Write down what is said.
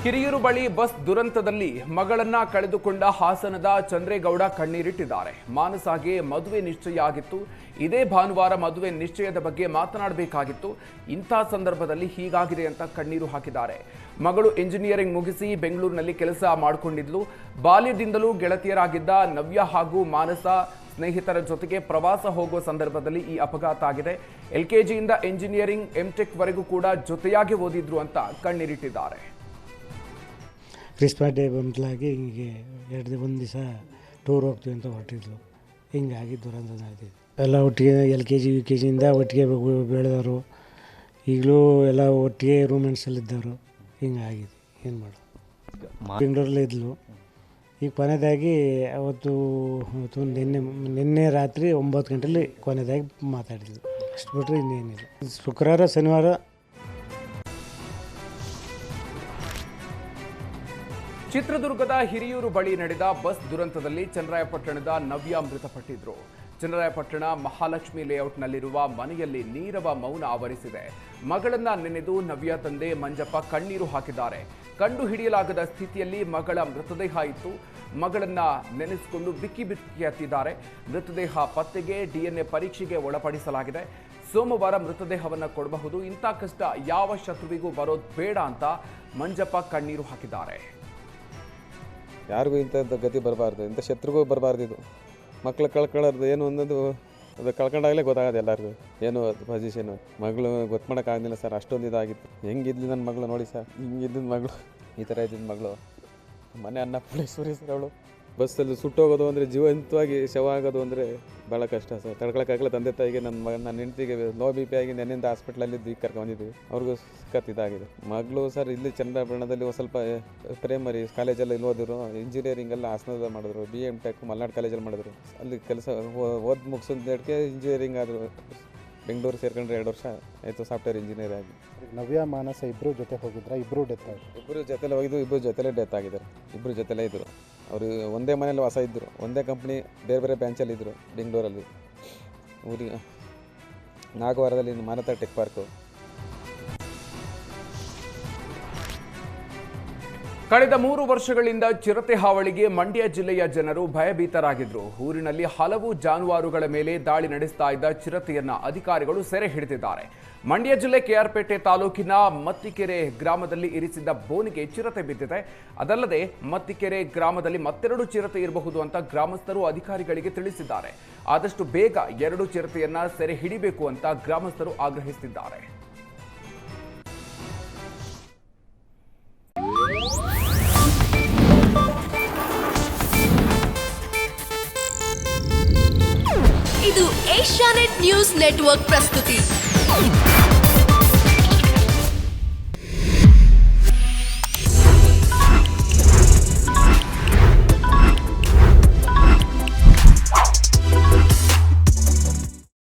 ಹಿರಿಯೂರು ಬಳಿ ಬಸ್ ದುರಂತದಲ್ಲಿ ಮಗಳನ್ನ ಕಳೆದುಕೊಂಡ ಹಾಸನದ ಚಂದ್ರೇಗೌಡ ಕಣ್ಣೀರಿಟ್ಟಿದ್ದಾರೆ. ಮಾನಸಾಗೆ ಮದುವೆ ನಿಶ್ಚಯ ಆಗಿತ್ತು. ಇದೇ ಭಾನುವಾರ ಮದುವೆ ನಿಶ್ಚಯದ ಬಗ್ಗೆ ಮಾತನಾಡಬೇಕಾಗಿತ್ತು. ಇಂಥ ಸಂದರ್ಭದಲ್ಲಿ ಹೀಗಾಗಿದೆ ಅಂತ ಕಣ್ಣೀರು ಹಾಕಿದ್ದಾರೆ. ಮಗಳು ಎಂಜಿನಿಯರಿಂಗ್ ಮುಗಿಸಿ ಬೆಂಗಳೂರಿನಲ್ಲಿ ಕೆಲಸ ಮಾಡಿಕೊಂಡಿದ್ಲು. ಬಾಲ್ಯದಿಂದಲೂ ಗೆಳತಿಯರಾಗಿದ್ದ ನವ್ಯ ಹಾಗೂ ಮಾನಸ ಸ್ನೇಹಿತರ ಜೊತೆಗೆ ಪ್ರವಾಸ ಹೋಗುವ ಸಂದರ್ಭದಲ್ಲಿ ಈ ಅಪಘಾತ ಆಗಿದೆ. LKGಯಿಂದ ಎಂಜಿನಿಯರಿಂಗ್ MTech ವರೆಗೂ ಕೂಡ ಜೊತೆಯಾಗಿ ಓದಿದ್ರು ಅಂತ ಕಣ್ಣೀರಿಟ್ಟಿದ್ದಾರೆ. ಕ್ರಿಸ್ಮಸ್ ಡೇ ಬಂತಲಾಗಿ ಹಿಂಗೆ ಒಂದು ದಿವಸ ಟೂರ್ ಹೋಗ್ತೀವಿ ಅಂತ ಹೊರಟಿದ್ಲು. ಹಿಂಗಾಗಿ ದುರಂತ ನಡೆದಿದೆ. ಎಲ್ಲ ಒಟ್ಟಿಗೆ LKG UKGಯಿಂದ ಒಟ್ಟಿಗೆ ಬೆಳೆದವರು, ಈಗಲೂ ಎಲ್ಲ ಒಟ್ಟಿಗೆ ರೂಮೆಂಟ್ಸಲ್ಲಿದ್ದವರು. ಹಿಂಗಾಗಿದೆ, ಏನು ಮಾಡೋದು. ಬೆಂಗಳೂರಲ್ಲೇ ಇದ್ಲು. ಈಗ ಕೊನೆಯದಾಗಿ ಅವತ್ತು ನಿನ್ನೆ ರಾತ್ರಿ 9 ಗಂಟೆಲಿ ಕೊನೆಯದಾಗಿ ಮಾತಾಡಿದ್ಲು. ಅಷ್ಟು ಬಿಟ್ಟರೆ ಇನ್ನೇನಿಲ್ಲ. ಶುಕ್ರವಾರ ಶನಿವಾರ ಚಿತ್ರದುರ್ಗದ ಹಿರಿಯೂರು ಬಳಿ ನಡೆದ ಬಸ್ ದುರಂತದಲ್ಲಿ ಚನ್ನರಾಯಪಟ್ಟಣದ ನವ್ಯ ಮೃತಪಟ್ಟಿದ್ರು. ಚನ್ನರಾಯಪಟ್ಟಣ ಮಹಾಲಕ್ಷ್ಮಿ ಲೇಔಟ್ನಲ್ಲಿರುವ ಮನೆಯಲ್ಲಿ ನೀರವ ಮೌನ ಆವರಿಸಿದೆ. ಮಗಳನ್ನ ನೆನೆದು ನವ್ಯ ತಂದೆ ಮಂಜಪ್ಪ ಕಣ್ಣೀರು ಹಾಕಿದ್ದಾರೆ. ಕಂಡು ಹಿಡಿಯಲಾಗದ ಸ್ಥಿತಿಯಲ್ಲಿ ಮಗಳ ಮೃತದೇಹ ಇತ್ತು. ಮಗಳನ್ನ ನೆನೆಸಿಕೊಂಡು ಬಿಕ್ಕಿ ಹತ್ತಿದ್ದಾರೆ. ಮೃತದೇಹ ಪತ್ತೆಗೆ DNA ಪರೀಕ್ಷೆಗೆ ಒಳಪಡಿಸಲಾಗಿದೆ. ಸೋಮವಾರ ಮೃತದೇಹವನ್ನು ಕೊಡಬಹುದು. ಇಂಥ ಕಷ್ಟ ಯಾವ ಶತ್ರುವಿಗೂ ಬರೋದು ಬೇಡ ಅಂತ ಮಂಜಪ್ಪ ಕಣ್ಣೀರು ಹಾಕಿದ್ದಾರೆ. ಯಾರಿಗೂ ಇಂಥದ್ದು ಗತಿ ಬರಬಾರ್ದು, ಇಂಥ ಶತ್ರುಗೂ ಬರಬಾರ್ದು. ಇದು ಮಕ್ಳು ಕಳ್ಕೊಳ್ಳೋದು ಏನು ಅನ್ನೋದು ಅದು ಕಳ್ಕೊಂಡಾಗಲೇ ಗೊತ್ತಾಗೋದು ಎಲ್ಲರಿಗೂ ಏನು ಪೊಸಿಷನು. ಮಗಳು ಗೊತ್ತು ಮಾಡೋಕ್ಕಾಗಲಿಲ್ಲ ಸರ್, ಅಷ್ಟೊಂದು ಇದಾಗಿತ್ತು. ಹೆಂಗಿದ್ಲಿ ನನ್ನ ಮಗಳು ನೋಡಿ ಸರ್, ಹಿಂಗಿದ್ದ ಮಗಳು, ಈ ಥರ ಇದ್ದಿದ್ದ ಮಗಳು. ಮನೆ ಅನ್ನಪೂರ್ಣೇಶ್ವರಿ ಸರ್ ಅವಳು. ಬಸ್ಸಲ್ಲಿ ಸುಟ್ಟೋಗೋದು ಅಂದರೆ ಜೀವಂತವಾಗಿ ಶವ ಆಗೋದು ಅಂದರೆ ಭಾಳ ಕಷ್ಟ ಸರ್. ತಡ್ಕೊಳಕ್ಕಾಗಲ್ಲ. ತಂದೆ ತಾಯಿಗೆ ನನ್ನ ಹೆಂಡತಿಗೆ ಲೋ BP ಆಗಿ ನೆನ್ನಿಂದ ಹಾಸ್ಪಿಟ್ಲಲ್ಲಿ ಈಗ ಕರ್ಕೊಂಡಿದ್ವಿ. ಅವ್ರಿಗೂ ಸಖತ್ ಇದಾಗಿದೆ. ಮಗಳು ಸರ್ ಇಲ್ಲಿ ಚನ್ನರಾಯಪಟ್ಟಣದಲ್ಲಿ ಸ್ವಲ್ಪ ಪ್ರೈಮರಿ ಕಾಲೇಜಲ್ಲಿ ಇಲ್ಲಿ ಓದಿದ್ರು. ಇಂಜಿನಿಯರಿಂಗೆಲ್ಲ ಹಾಸನದ ಮಾಡಿದ್ರು. BM.Tech ಮಲ್ನಾಡು ಕಾಲೇಜಲ್ಲಿ ಮಾಡಿದ್ರು. ಅಲ್ಲಿ ಕೆಲಸ ಓದಿ ಮುಗಿಸೋದಕ್ಕೆ ಇಂಜಿನಿಯರಿಂಗ್ ಆದರು. ಬೆಂಗಳೂರು ಸೇರ್ಕೊಂಡ್ರೆ 2 ವರ್ಷ ಆಯಿತು ಸಾಫ್ಟ್ವೇರ್ ಇಂಜಿನಿಯರ್ ಆಗಿ. ನವ್ಯ ಮಾನಸ ಇಬ್ಬರು ಜೊತೆ ಹೋಗಿದ್ರೆ ಇಬ್ಬರು ಡೆತ್ ಆಗಿದೆ. ಇಬ್ಬರು ಜೊತೆಲೇ ಹೋಗಿದ್ದು, ಇಬ್ಬರು ಜೊತೆಲೇ ಡೆತ್ ಆಗಿದ್ದಾರೆ. ಇಬ್ಬರು ಜೊತೆಲೇ ಇದ್ದರು. ಅವರು ಒಂದೇ ಮನೇಲಿ ವಾಸ ಇದ್ದರು. ಒಂದೇ ಕಂಪ್ನಿ, ಬೇರೆ ಬೇರೆ ಬ್ರಾಂಚಲ್ಲಿ ಇದ್ದರು. ಬೆಂಗಳೂರಲ್ಲಿ ಊರಿಗೆ ನಾಗವಾರದಲ್ಲಿ ಮಾನಸ ಟೆಕ್ ಪಾರ್ಕು. ಕಳೆದ 3 ವರ್ಷಗಳಿಂದ ಚಿರತೆ ಹಾವಳಿಗೆ ಮಂಡ್ಯ ಜಿಲ್ಲೆಯ ಜನರು ಭಯಭೀತರಾಗಿದ್ರು. ಊರಿನಲ್ಲಿ ಹಲವು ಜಾನುವಾರುಗಳ ಮೇಲೆ ದಾಳಿ ನಡೆಸ್ತಾ ಇದ್ದ ಚಿರತೆಯನ್ನ ಅಧಿಕಾರಿಗಳು ಸೆರೆ ಹಿಡಿದಿದ್ದಾರೆ. ಮಂಡ್ಯ ಜಿಲ್ಲೆ KR ಪೇಟೆ ತಾಲೂಕಿನ ಮತ್ತಿಕೆರೆ ಗ್ರಾಮದಲ್ಲಿ ಇರಿಸಿದ್ದ ಬೋನಿಗೆ ಚಿರತೆ ಬಿದ್ದಿದೆ. ಅದಲ್ಲದೆ ಮತ್ತಿಕೆರೆ ಗ್ರಾಮದಲ್ಲಿ ಮತ್ತೆರಡು ಚಿರತೆ ಇರಬಹುದು ಅಂತ ಗ್ರಾಮಸ್ಥರು ಅಧಿಕಾರಿಗಳಿಗೆ ತಿಳಿಸಿದ್ದಾರೆ. ಆದಷ್ಟು ಬೇಗ 2 ಚಿರತೆಯನ್ನ ಸೆರೆ ಹಿಡಿಬೇಕು ಅಂತ ಗ್ರಾಮಸ್ಥರು ಆಗ್ರಹಿಸಿದ್ದಾರೆ. ಇದು ಏಷ್ಯಾನೆಟ್ ನ್ಯೂಸ್ ನೆಟ್ವರ್ಕ್ ಪ್ರಸ್ತುತಿ.